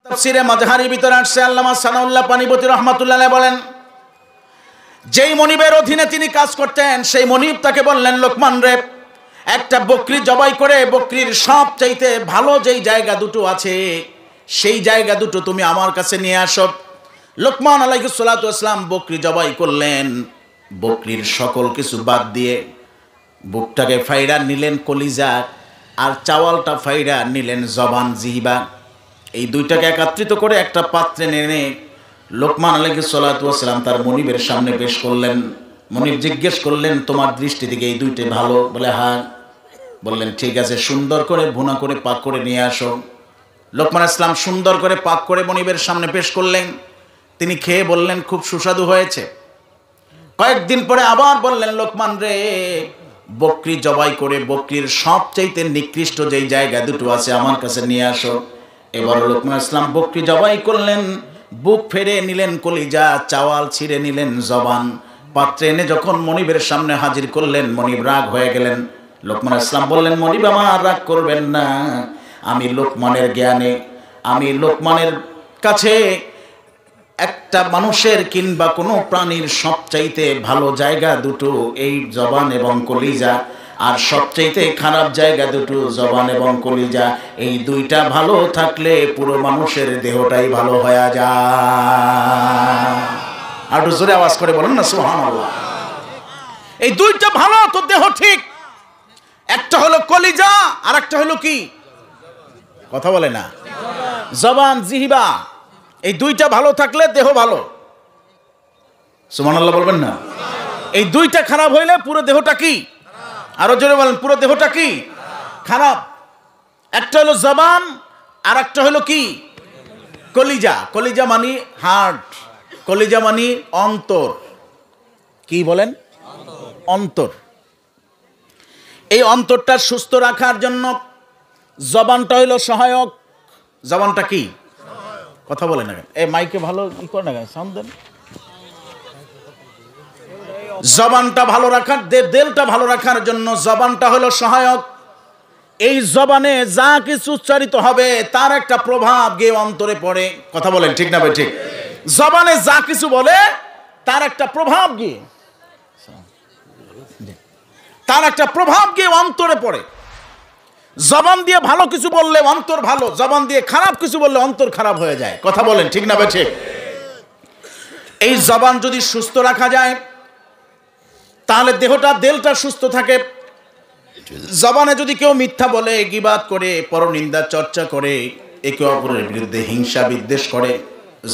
তাফসীরে মাজহারির ভিতরে আসছে আল্লামা সানাউল্লাহ পানিপতি রাহমাতুল্লাহ আলাইহি বলেন, যেই মনিবের অধীনে তিনি কাজ করতেন সেই মনিব তাকে বললেন, লোকমান রে, একটা বকরি জবাই করে বকরির সবচাইতে ভালো যেই জায়গা দুটো আছে সেই জায়গা দুটো তুমি আমার কাছে নিয়ে আসো। লোকমান আলাইহিস সালাতু ওয়াস সালাম বকরি জবাই করলেন, বকরির সকল কিছু বাদ দিয়ে বুকটাকে ফাইড়া নিলেন কলিজা, আর চাওয়ালটা ফাইড়া নিলেন জবান জিহবা। এই দুইটাকে একত্রিত করে একটা পাত্রে এনে লোকমান আলাইহিস সালাতু ওয়াস সালাম তার মনিবের সামনে পেশ করলেন। মনিব জিজ্ঞেস করলেন, তোমার দৃষ্টি থেকে এই দুইটা ভালো? বলে হ্যাঁ। বললেন ঠিক আছে, সুন্দর করে ভুনা করে পাক করে নিয়ে আসো। লোকমান ইসলাম সুন্দর করে পাক করে মনিবের সামনে পেশ করলেন। তিনি খেয়ে বললেন খুব সুস্বাদু হয়েছে। কয়েকদিন পরে আবার বললেন, লোকমান রে, বকরি জবাই করে বকরির সবচাইতে নিকৃষ্ট যেই জায়গা দুটো আছে আমার কাছে নিয়ে আসো। এবার লোকমান ইসলাম বকরি জবাই করলেন, বুক ফেরে নিলেন কলিজা, চাওয়াল ছিঁড়ে নিলেন জবান, পাত্রে এনে যখন মনিবের সামনে হাজির করলেন, মনিব রাগ হয়ে গেলেন। লোকমান ইসলাম বললেন, মনিব আমার রাগ করবেন না, আমি লোকমানের জ্ঞানে, আমি লোকমানের কাছে একটা মানুষের কিংবা কোনো প্রাণীর সবচাইতে ভালো জায়গা দুটো এই জবান এবং কলিজা, আর সবচাইতে খারাপ জায়গা দুটো জবান এবং কলিজা। এই দুইটা ভালো থাকলে পুরো মানুষের দেহটাই ভালো হয়ে যায়। আর একটু জোরে আওয়াজ করে বলেন না সুবহানাল্লাহ। এই দুইটা ভালো তো দেহ ঠিক। একটা হলো কলিজা, আর একটা হলো কি? কথা বলে না, জবান জিহবা। এই দুইটা ভালো থাকলে দেহ ভালো। সুবহানাল্লাহ বলবেন না? এই দুইটা খারাপ হইলে পুরো দেহটা কি? আরো জোরে বলেন, পুরো দেহটা কি? খারাপ। একটা হলো জবান, আর একটা হলো কি? কলিজা। কলিজা মানি হার্ট, কলিজা মানি অন্তর। কি বলেন? অন্তর। এই অন্তরটা সুস্থ রাখার জন্য জবানটা হইল সহায়ক। জবানটা কি? কথা বলে না, এই মাইকে ভালো ই করে না, সাউন্ড দেন। জবানটা ভালো রাখার, দেলটা ভালো রাখার জন্য জবানটা হলো সহায়ক। এই জবানে যা কিছু উচ্চারিত হবে তার একটা প্রভাব গিয়ে অন্তরে পড়ে। কথা বলেন ঠিক না ভাই? ঠিক। জবানে যা কিছু বলে তার একটা প্রভাব গিয়ে অন্তরে পড়ে। জবান দিয়ে ভালো কিছু বললে অন্তর ভালো, জবান দিয়ে খারাপ কিছু বললে অন্তর খারাপ হয়ে যায়। কথা বলেন ঠিক না ভাই? ঠিক। এই জবান যদি সুস্থ রাখা যায় তাহলে দেলটা সুস্থ থাকে। জবানে যদি কেউ মিথ্যা বলে, গীবাত করে, পরনিন্দা চর্চা করে, একে অপরের বিরুদ্ধে হিংসা বিদ্বেষ করে,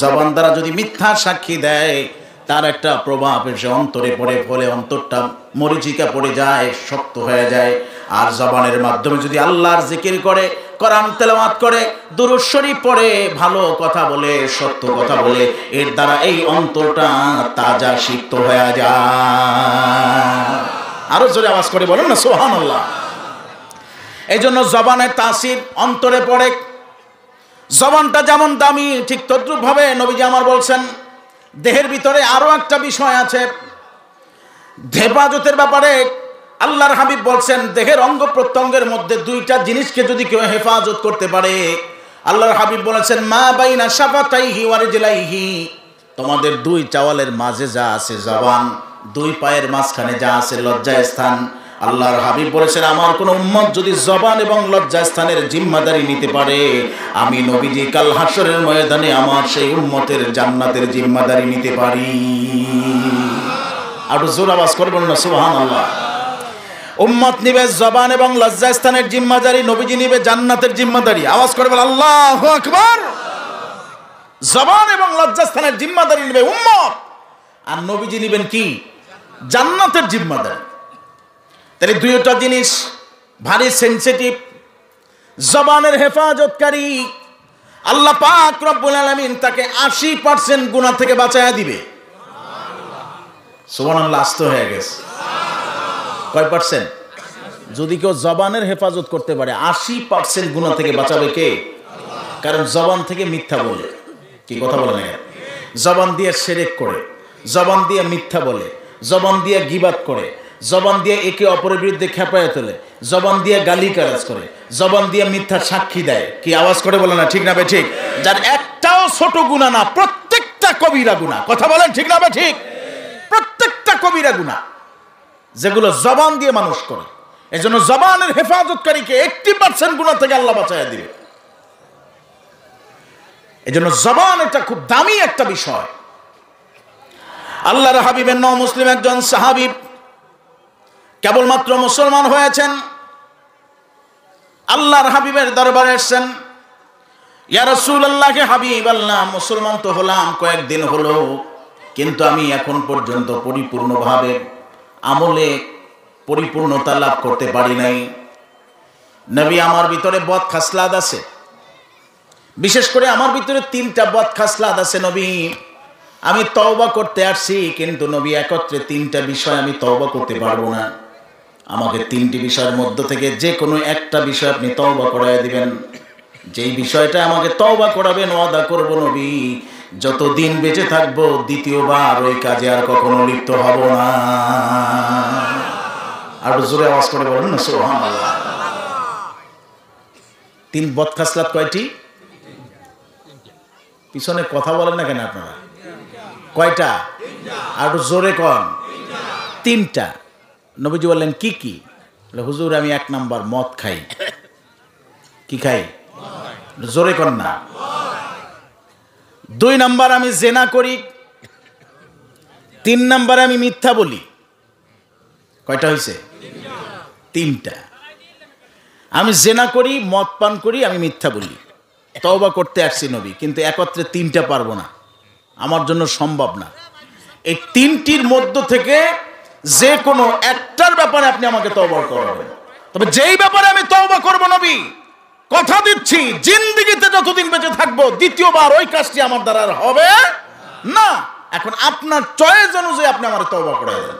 জবান দ্বারা যদি মিথ্যা সাক্ষী দেয় তার একটা প্রভাব এসে অন্তরে পড়ে, ফলে অন্তরটা মরিচিকা পড়ে যায়, শক্ত হয়ে যায়। আর জবানের মাধ্যমে যদি আল্লাহর জিকির করে, কোরআন তেলাওয়াত করে, দুরূদ শরীফ পড়ে, ভালো কথা বলে, সত্য কথা বলে, এর দ্বারা এই অন্তরটা তাজা সিক্ত হয়ে যায়। আরো জোরে আওয়াজ করে বলেন না সুবহানাল্লাহ। এই জন্য জবানের তাসির অন্তরে পড়ে। জবানটা যেমন দামি, ঠিক তদ্রুপ ভাবে নবীজি আমার বলছেন, দেহের ভিতরে আরো একটা বিষয় আছে হেফাজতের ব্যাপারে। আল্লাহর হাবিব বলছেন, দেহের অঙ্গ প্রত্যঙ্গের মধ্যে দুইটা জিনিসকে যদি কেউ হেফাজত করতে পারে, আল্লাহর হাবিব বলেছেন, মা বাইনা শাফাতাইহি ওয়া রিজলাইহি, তোমাদের দুই চাওয়ালের মাঝে যা আছে জবান, দুই পায়ের মাঝখানে যা আছে লজ্জা স্থান, আল্লাহর হাবিব বলেছেন, আমার কোন উম্মত যদি জবান এবং লজ্জা স্থানের জিম্মাদারি নিতে পারে, আমি নবীজি কাল হাসরের ময়দানে আমার সেই উম্মতের জান্নাতের জিম্মাদারি নিতে পারি। আর জোর আওয়াজ করবেন না সুবহানাল্লাহ। উম্মত নিবে জবান এবং লজ্জা স্থানের জিম্মাদারি, নবীজি নিবে জান্নাতের জিম্মাদারি। আওয়াজ করবেন আল্লাহু আকবার। জবান এবং লজ্জা স্থানের জিম্মাদারি নিবে উম্মত, আর নবীজি নিবেন কি? জান্নাতের জিম্মাদারি। তাহলে দুইটা জিনিস ভারী সেনসিটিভ। জবানের হেফাজতকারী আল্লাহ পাক রব্বুল আলামিন তাকে 80% গুনাহ থেকে বাঁচায়া দিবে। সুবহানাল্লাহ। আস্ত হয়ে গেছে। কয় পার্সেন্ট? যদি কেউ জবানের হেফাজত করতে পারে 80% গুনাহ থেকে বাঁচাবে কে? কারণ জবান থেকে মিথ্যা বলে। কি কথা বলে না? জবান দিয়ে শিরক করে, জবান দিয়ে মিথ্যা বলে, জবান দিয়ে গীবাত করে, জবান দিয়ে একে অপরের বিরুদ্ধে খেপায় তোলে, জবান দিয়ে গালিগালাজ করে, জবান দিয়ে মিথ্যা সাক্ষী দেয়। কি আওয়াজ করে বলে না ঠিক না বে ঠিক? যার একটাও ছোট গুনাহ না, প্রত্যেকটা কবিরা গুনাহ। কথা বলেন ঠিক না বে ঠিক? প্রত্যেকটা কবিরা গুনাহ যেগুলো জবান দিয়ে মানুষ করে। এজন্য জবানের হেফাজতকারীকে 80% গুনাহ থেকে আল্লাহ বাঁচায় দিবে। এজন্য জবান এটা খুব দামি একটা বিষয়। আল্লাহর হাবিবের নও মুসলিম একজন সাহাবী কেবলমাত্র মুসলমান হয়েছেন, আল্লাহর হাবিবের দরবারে এসেছেন। ইয়া রাসূলুল্লাহ, কে হাবিব আল্লাহ, মুসলমান তো হলাম কয়েকদিন হলো, কিন্তু আমি এখন পর্যন্ত পরিপূর্ণভাবে আমলে পরিপূর্ণতা লাভ করতে পারি নাই। নবী, আমার ভিতরে বদ খাসলাত আছে, বিশেষ করে আমার ভিতরে 3টা বদ খাসলাত আছে নবী। আমি তওবা করতে আসছি, কিন্তু নবী একত্রে 3টা বিষয় আমি তওবা করতে পারবো না। আমাকে 3টি বিষয়ের মধ্য থেকে যে কোনো একটা বিষয় আপনি তওবা করায় দিবেন। যেই বিষয়টা আমাকে তওবা করাবেন, ওয়াদা করব নবী, যতদিন বেঁচে থাকবো দ্বিতীয়বার ওই কাজে আর কখনো লিপ্ত হব না। আর জোরে আওয়াজ করে বলেন না সুবহানাল্লাহ। 3 বদ খাসলাত কয়টি? পিছনে কথা বলেন না কেন আপনারা? কয়টা? আর জোরে কন। 3টা। নবীজি বললেন কি কি? হুজুর, আমি 1 নাম্বার মদ খাই। কি খাই? জোরে কন না। 2 নাম্বার আমি জেনা করি। 3 নাম্বার আমি মিথ্যা বলি। কয়টা হয়েছে? 3টা। আমি জেনা করি, মদ পান করি, আমি মিথ্যা বলি। তওবা করতে আসছি নবী, কিন্তু একত্রে 3টা পারবো না, আমার জন্য সম্ভব না। এই 3টির মধ্য থেকে যে কোনো একটার ব্যাপারে আপনি আমাকে তওবা করাবেন। তবে যেই ব্যাপারে আমি তওবা করব নবী, কথা দিচ্ছি জিন্দেগিতে যতদিন বেঁচে থাকবো দ্বিতীয়বার ওই কাজটি আমার দ্বারা আর হবে না। এখন আপনার চয়েস অনুযায়ী আপনি আমার তওবা করায় দেন।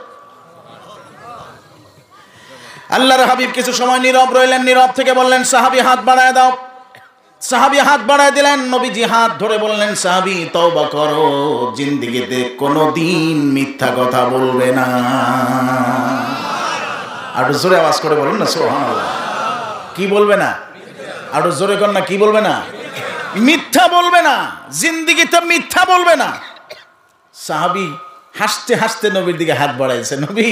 আল্লাহর হাবিব কিছু সময় নীরব রইলেন, নীরব থেকে বললেন, সাহাবী হাত বাড়ায় দাও। সাহাবী হাত বাড়ায় দিলেন, নবীজি হাত ধরে বললেন, সাহাবী তওবা করো, জিন্দেগিতে কোনোদিন মিথ্যা কথা বলবে না। আর জোরে আওয়াজ করে বলেন না সুবহানাল্লাহ। কি বলবে না? আর জোরে কর না, কি বলবে না? মিথ্যা বলবে না, জিন্দেগিতে মিথ্যা বলবে না। সাহাবী হাসতে হাসতে নবীর দিকে হাত বাড়াইছে। নবী,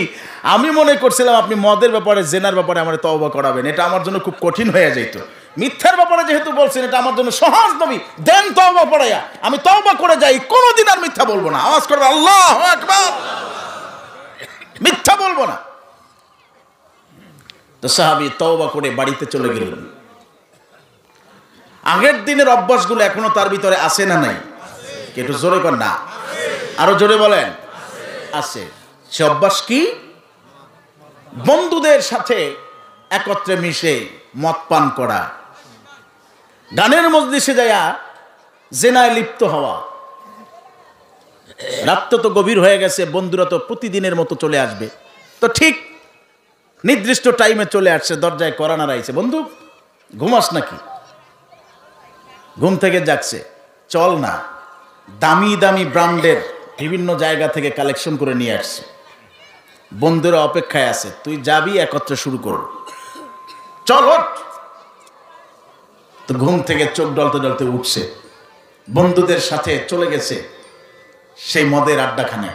আমি মনে করছিলাম আপনি মদের ব্যাপারে, জেনার ব্যাপারে আমার তওবা করাবেন, এটা আমার জন্য খুব কঠিন হয়ে যেত। মিথ্যার ব্যাপারে যেহেতু বলছেন, এটা আমার জন্য সহজ। নবী, দেন তওবা পড়াইয়া, আমি তওবা করে যাই, কোনোদিন আর মিথ্যা বলবো না। আওয়াজ করবে আল্লাহু আকবার। মিথ্যা বলবো না। তো সাহাবী তওবা করে বাড়িতে চলে গেলেন। আগের দিনের অভ্যাসগুলো এখনো তার ভিতরে আছে না নাই? একটু জোরে কর না, আরো জোরে বলেন। আছে। সে অভ্যাস কি? বন্ধুদের সাথে একত্রে মিশে মদ পান করা, গানের মজলিসে যায়া জেনায় লিপ্ত হওয়া। রাত তো গভীর হয়ে গেছে, বন্ধুরা তো প্রতিদিনের মতো চলে আসবে। তো ঠিক নির্দিষ্ট টাইমে চলে আসছে, দরজায় কড়া নাড়াইছে, বন্ধু ঘুমাস নাকি? ঘুম থেকে জাগছে, চল না, দামি দামি ব্র্যান্ডের বিভিন্ন জায়গা থেকে কালেকশন করে নিয়ে আসছে, বন্ধুরা অপেক্ষায় আছে, তুই যাবি, একত্রে শুরু করো, চল ওঠ। তো ঘুম থেকে চোখ ডলতে ডলতে উঠছে, বন্ধুদের সাথে চলে গেছে সেই মদের আড্ডাখানে।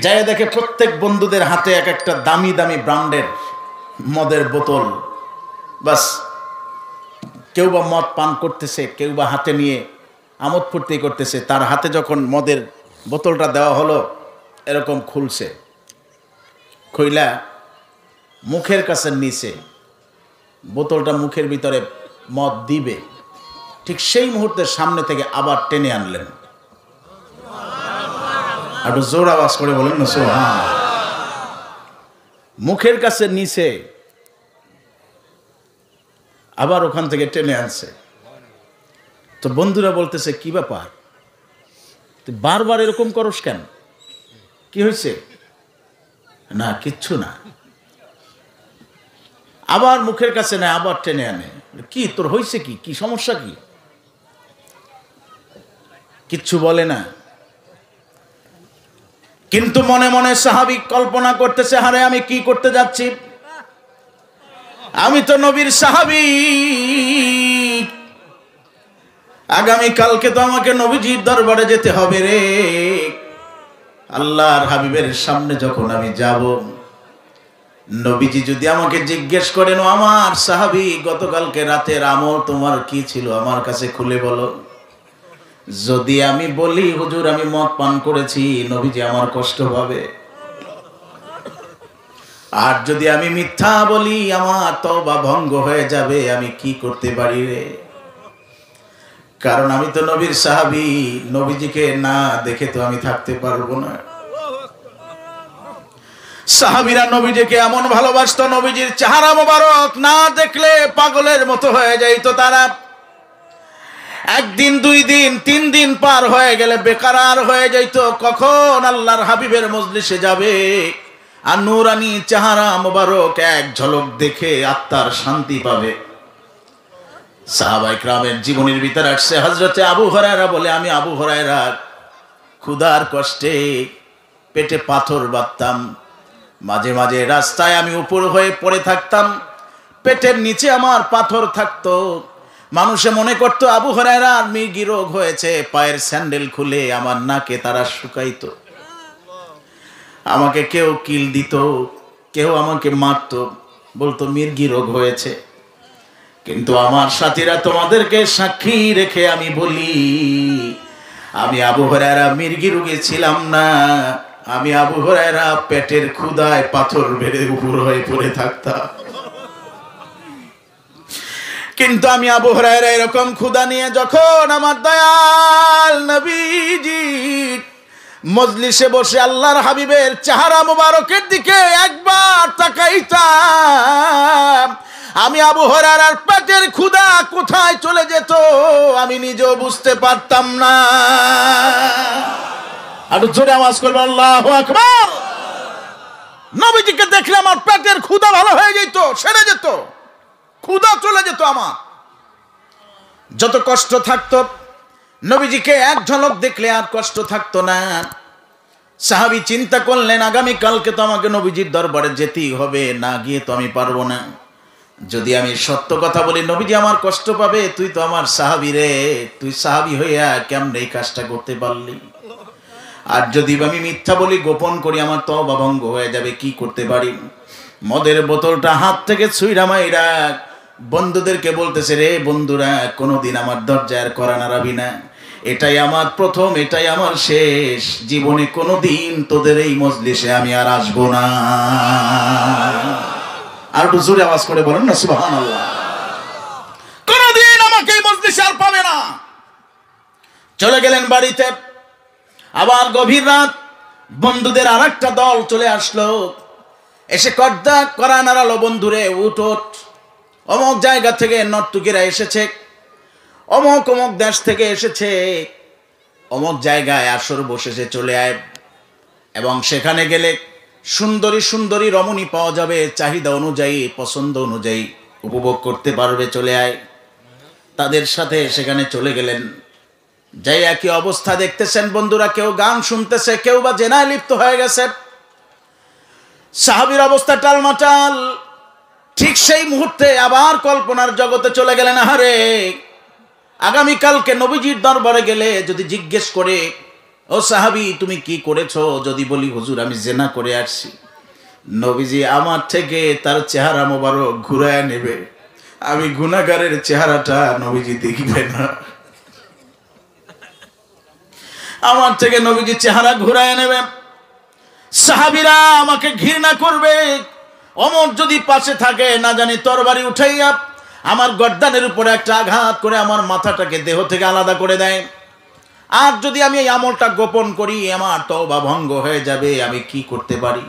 যাই দেখে প্রত্যেক বন্ধুদের হাতে এক একটা দামি দামি ব্র্যান্ডের মদের বোতল। বাস, কেউ বা মদ পান করতেছে, কেউ বা হাতে নিয়ে আমোদ ফুর্তি করতেছে। তার হাতে যখন মদের বোতলটা দেওয়া হলো, এরকম খুলছে, খুইলা মুখের কাছে নিচে বোতলটা মুখের ভিতরে মদ দিবে, ঠিক সেই মুহূর্তে সামনে থেকে আবার টেনে আনলেন। একটু জোর আওয়াজ করে বলেন না সুবহানাল্লাহ। মুখের কাছে নিচে আবার ওখান থেকে টেনে আনছে। তো বন্ধুরা বলতেছে, কি ব্যাপার, তুই বারবার এরকম করস কেন? কি হয়েছে? না কিচ্ছু না। আবার মুখের কাছে নেয়, আবার টেনে আনে। কি তোর হয়েছে কি? কি সমস্যা কি? কিচ্ছু বলে না। কিন্তু মনে মনে সাহাবী কল্পনা করতেছে, হারে আমি কি করতে যাচ্ছি, আমি তো নবীর সাহাবী, আগামী কালকে তো আমাকে নবীজির দরবারে যেতে হবে রে। আল্লাহর হাবিবের সামনে যখন আমি যাব, নবীজি যদি আমাকে জিজ্ঞেস করেন, আমার সাহাবী গতকালকে রাতের আমল তোমার কি ছিল আমার কাছে খুলে বলো, যদি আমি বলি হুজুর আমি মদ পান করেছি, নবীজি আমার কষ্ট পাবে। আর যদি আমি মিথ্যা বলি আমার তওবা ভঙ্গ হয়ে যাবে, আমি কি করতে পারি রে? কারণ আমি তো নবীর সাহাবী, নবীজিকে না দেখে তো আমি থাকতে পারবো না। সাহাবীরা নবীজিকে এমন ভালোবাসতো, নবীজির চেহারা মোবারক না দেখলে পাগলের মতো হয়ে যাইতো তারা। একদিন, 2 দিন, 3 দিন পার হয়ে গেলে বেকারার হয়ে যাইতো, কখন আল্লাহর হাবিবের মজলিসে যাবে আর নূরানি চেহারা মোবারক এক ঝলক দেখে আত্মার শান্তি পাবে। সাহাবায়ে কেরামের জীবনের ভিতর আসছে হযরতে আবু হুরায়রা বলে, আমি আবু হুরায়রা ক্ষুধার কষ্টে পেটে পাথর বাঁধতাম, মাঝে মাঝে রাস্তায় আমি উপর হয়ে পড়ে থাকতাম, পেটের নিচে আমার পাথর থাকতো। মানুষে মনে করতো আবু হুরায়রার মির্গি রোগ হয়েছে, পায়ের স্যান্ডেল খুলে আমার নাকে তারা শুকাইতো, আমাকে কেউ কিল দিত, কেউ আমাকে মারতো, বলতো মির্গি রোগ হয়েছে। কিন্তু আমার সাথীরা তোমাদেরকে সাক্ষী রেখে আমি বলি, আমি আবু হুরায়রা মির্গি রোগে ছিলাম না, আমি আবু হুরায়রা পেটের ক্ষুধায় পাথর বেড়ে উপর হয়ে পড়ে থাকতাম। কিন্তু আমি আবু হুরায়রা এরকম ক্ষুধা নিয়ে যখন আমার দয়াল নবীজি মজলিসে বসে আল্লাহর হাবিবের চেহারা মোবারকের দিকে একবার তাকাইতাম, আমি আবু হুরায়রার পেটের ক্ষুধা কোথায় চলে যেত আমি নিজেও বুঝতে পারতাম না। আর জোরে আওয়াজ করবে আল্লাহু আকবার। নবীজিকে দেখলে আমার পেটের ক্ষুধা ভালো হয়ে যেত, সেরে যেত, ক্ষুধা চলে যেত। আমার যত কষ্ট থাকতো, নবীজিকে এক ঝলক দেখলে আর কষ্ট থাকতো না। সাহাবী চিন্তা করলেন, আগামী কালকে তো আমাকে নবীজির দরবারে যেতেই হবে, না গিয়ে তো আমি পারবো না। যদি আমি সত্য কথা বলি নবীজি আমার কষ্ট পাবে, তুই তো আমার সাহাবী রে, তুই সাহাবী হইয়া কেমনে এই কাজটা করতে পারলি? আর যদি আমি মিথ্যা বলি, গোপন করি, আমার তওবা ভঙ্গ হয়ে যাবে, কি করতে পারি? মদের বোতলটা হাত থেকে ছুঁইরা মাইরা বন্ধুদেরকে বলতেছে, রে বন্ধুরা, কোনোদিন আমার দরজার কড়া নাড়াবি না, এটাই আমার প্রথম, এটাই আমার শেষ, জীবনে কোনোদিন তোদের এই মজলিসে আমি আর আসবো না। আর একটু জোরে আওয়াজ করে বলেন না সুবহানাল্লাহ। কোনোদিন আমাকে এই মজলিসে আর পাবে না। চলে গেলেন বাড়িতে। আবার গভীর রাত, বন্ধুদের আর একটা দল চলে আসলো, এসে কর্দা করা নাড়ালো, বন্ধুরে উঠ ওঠ, অমুক জায়গা থেকে নর্তকীরা এসেছে, অমুক অমুক দেশ থেকে এসেছে, অমুক জায়গায় আসর বসেছে, চলে আয়, এবং সেখানে গেলে সুন্দরী সুন্দরী রমণী পাওয়া যাবে, চাহিদা অনুযায়ী, পছন্দ অনুযায়ী উপভোগ করতে পারবে, চলে আয়। তাদের সাথে সেখানে চলে গেলেন। যাই একই অবস্থা দেখতেছেন বন্ধুরা, কেউ গান শুনতেছে, কেউ বা জেনায় লিপ্ত হয়ে গেছে। সাহাবীর অবস্থা টালমাটাল। ঠিক সেই মুহূর্তে আবার কল্পনার জগতে চলে গেলেন। আরে আগামীকালকে নবীজির দরবারে গেলে যদি জিজ্ঞেস করে, ও সাহাবী তুমি কি করেছো, যদি বলি হুজুর আমি জেনা করে আসছি, নবীজি আমার থেকে তার চেহারা মোবারক ঘুরায় নেবে, আমি গুনাহগারের চেহারাটা নবীজি দেখবে না। আমার থেকে নবীজি চেহারা ঘুরায় নেবে, সাহাবীরা আমাকে ঘৃণা করবে। ওমর যদি পাশে থাকে, না জানি তরবারি উঠাইয়া আমার গর্দানের উপরে একটা আঘাত করে আমার মাথাটাকে দেহ থেকে আলাদা করে দেয়। আর যদি আমি এই আমলটা গোপন করি, আমার তওবা ভঙ্গ হয়ে যাবে, আমি কি করতে পারি?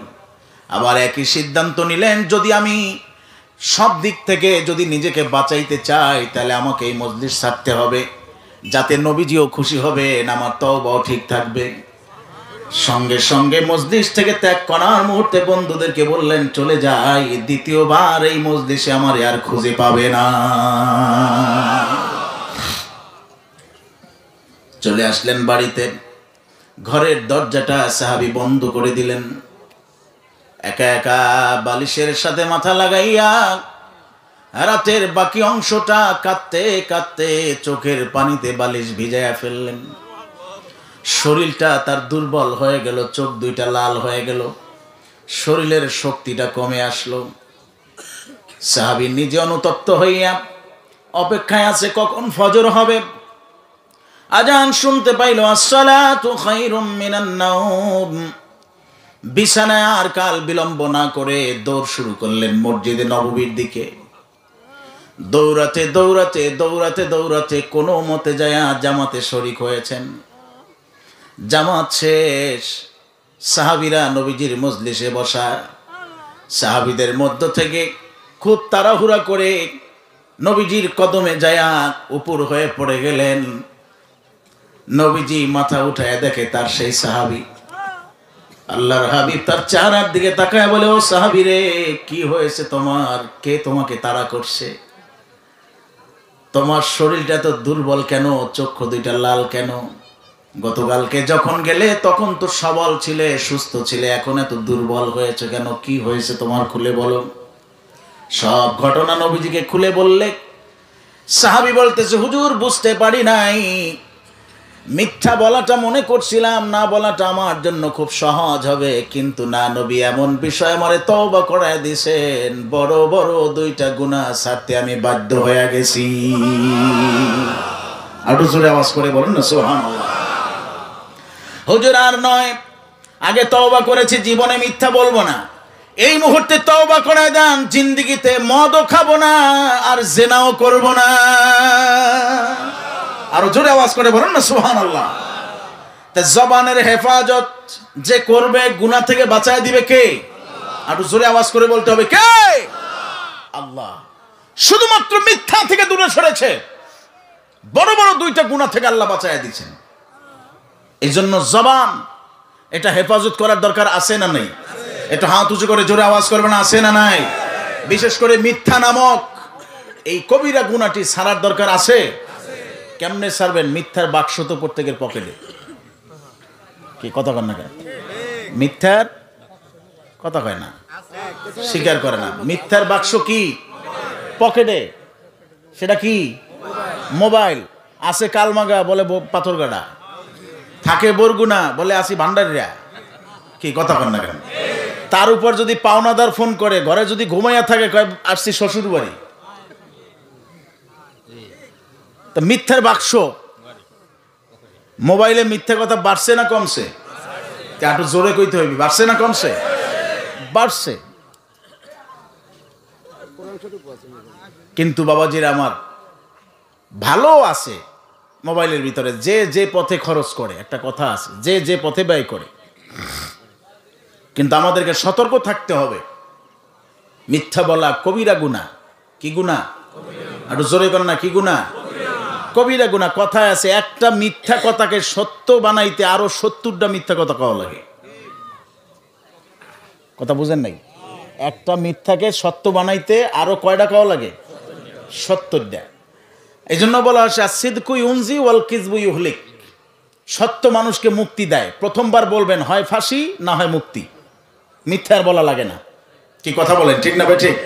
আবার একই সিদ্ধান্ত নিলেন, যদি আমি সব দিক থেকে যদি নিজেকে বাঁচাইতে চাই, তাহলে আমাকে এই মজলিস ছাড়তে হবে, যাতে নবীজিও খুশি হবেন, আমার তওবাও ঠিক থাকবে। সঙ্গে সঙ্গে মজলিস থেকে ত্যাগ করার মুহূর্তে বন্ধুদেরকে বললেন, চলে যাই, দ্বিতীয়বার এই মজলিসে আমার আর খুঁজে পাবে না। চলে আসলেন বাড়িতে। ঘরের দরজাটা সাহাবী বন্ধ করে দিলেন। একা একা বালিশের সাথে মাথা লাগাইয়া রাতের বাকি অংশটা কাঁদতে কাঁদতে চোখের পানিতে বালিশ ভিজাইয়া ফেললেন। শরীরটা তার দুর্বল হয়ে গেল, চোখ দুইটা লাল হয়ে গেল, শরীরের শক্তিটা কমে আসলো। সাহাবী নিজে অনুতপ্ত হইয়া অপেক্ষায় আছে কখন ফজর হবে। আজান শুনতে পাইল, আসসালাতু খায়রুম মিনান নাওম। বিছানায় আর কাল বিলম্ব না করে দৌড় শুরু করলেন মসজিদে নববীর দিকে। দৌড়াতে দৌড়াতে দৌড়াতে দৌড়াতে কোনো মতে যায় জামাতে শরীক হয়েছেন। জামাত শেষ, সাহাবীরা নবীজির মজলিসে বসা। সাহাবীদের মধ্য থেকে খুব তাড়াহুড়া করে নবীজির কদমে যায়া উপর হয়ে পড়ে গেলেন। নবীজি মাথা উঠায় দেখে তার সেই সাহাবী। আল্লাহর হাবিব তার চেহারার দিকে তাকায় বলে, ও সাহাবী রে, কি হয়েছে তোমার? কে তোমাকে তাড়া করছে? তোমার শরীরটা তো দুর্বল কেন? চক্ষু দুইটা লাল কেন? গতকালকে যখন গেলে তখন তো সবল ছিলে, সুস্থ ছিলে, এখন এত দুর্বল হয়েছে কেন? কি হয়েছে তোমার, খুলে বলো। সব ঘটনা নবীজিকে খুলে বললে। সাহাবী বলতেছে, হুজুর বুঝতে পারি নাই, মিথ্যা বলাটা মনে করছিলাম, না বলাটা আমার জন্য খুব সহজ হবে, কিন্তু না, নবী এমন বিষয় আমারে তওবা করায় দিয়েছেন, বড় বড় দুইটা গুনাহ ছাড়তে আমি বাধ্য হয়ে গেছি। আরো জোরে আওয়াজ করে বলুন না সুবহানাল্লাহ। হুজুর আর নয়, আগে তওবা করেছি, জীবনে মিথ্যা বলবো না। এই মুহূর্তে তওবা করে দেন, জিন্দেগিতে মদও খাবো না আর জিনাও করব না। আরো জোরে আওয়াজ করে বলুন না সুবহানাল্লাহ। তা জবানের হেফাজত যে করবে, গুনাহ থেকে বাঁচায় দিবে কে? আরো জোরে আওয়াজ করে বলতে হবে, কে? আল্লাহ। শুধুমাত্র মিথ্যা থেকে দূরে সরেছে, বড় বড় দুইটা গুনাহ থেকে আল্লাহ বাঁচায় দিয়েছেন। এই জন্য জবান এটা হেফাজত করার দরকার আছে না নেই? এটা হাত উঁচু করে জোরে আওয়াজ করবে না, আছে না নাই? বিশেষ করে মিথ্যা নামক এই কবিরা গুনাহটি ছাড়ার দরকার আছে। কেমনে ছাড়বেন? মিথ্যার বাক্স তো প্রত্যেকের পকেটে। কি কথা কয় না? মিথ্যার কথা কয় না, স্বীকার করে না। মিথ্যার বাক্স কি? পকেটে। সেটা কি? মোবাইল। আছে কালমাগা, বলে পাথরগাড়া। থাকে বরগুনা, বলে আসি ভান্ডারিরা। কি কথা কয় না কেন? তার উপর যদি পাওনাদার ফোন করে, ঘরে যদি ঘুমাইয়া থাকে, কয় আসছি শ্বশুর বাড়ি। তা মিথ্যার বাক্স, মোবাইলে মিথ্যা কথা বাড়ছে না কমছে? একটু জোরে কইতে হইবে, বাড়ছে না কমছে? বাড়ছে। কিন্তু বাবাজির আমার, ভালো আছে মোবাইলের ভিতরে। যে যে পথে খরচ করে, একটা কথা আছে, যে যে পথে ব্যয় করে। কিন্তু আমাদেরকে সতর্ক থাকতে হবে। মিথ্যা বলা কবিরা গুনাহ। কি গুনাহ? একটু জোরে করেন না, কি গুনাহ? কবিরা গুনাহ। কথায় আছে, একটা মিথ্যা কথাকে সত্য বানাইতে আরো ৭০টা মিথ্যা কথা কওয়া লাগে। কথা বুঝেন নাই? একটা মিথ্যাকে সত্য বানাইতে আরো কয়টা কওয়া লাগে? ৭০টা। এই জন্য বলা হচ্ছে, সিদকু ইউনজি ওয়াল কিযবু ইউহলিক। সত্য মানুষকে মুক্তি দেয়। প্রথমবার বলবেন, হয় ফাঁসি না হয় মুক্তি। মিথ্যা আর বলা লাগে না। কি কথা বলেন, ঠিক না ভাই? ঠিক।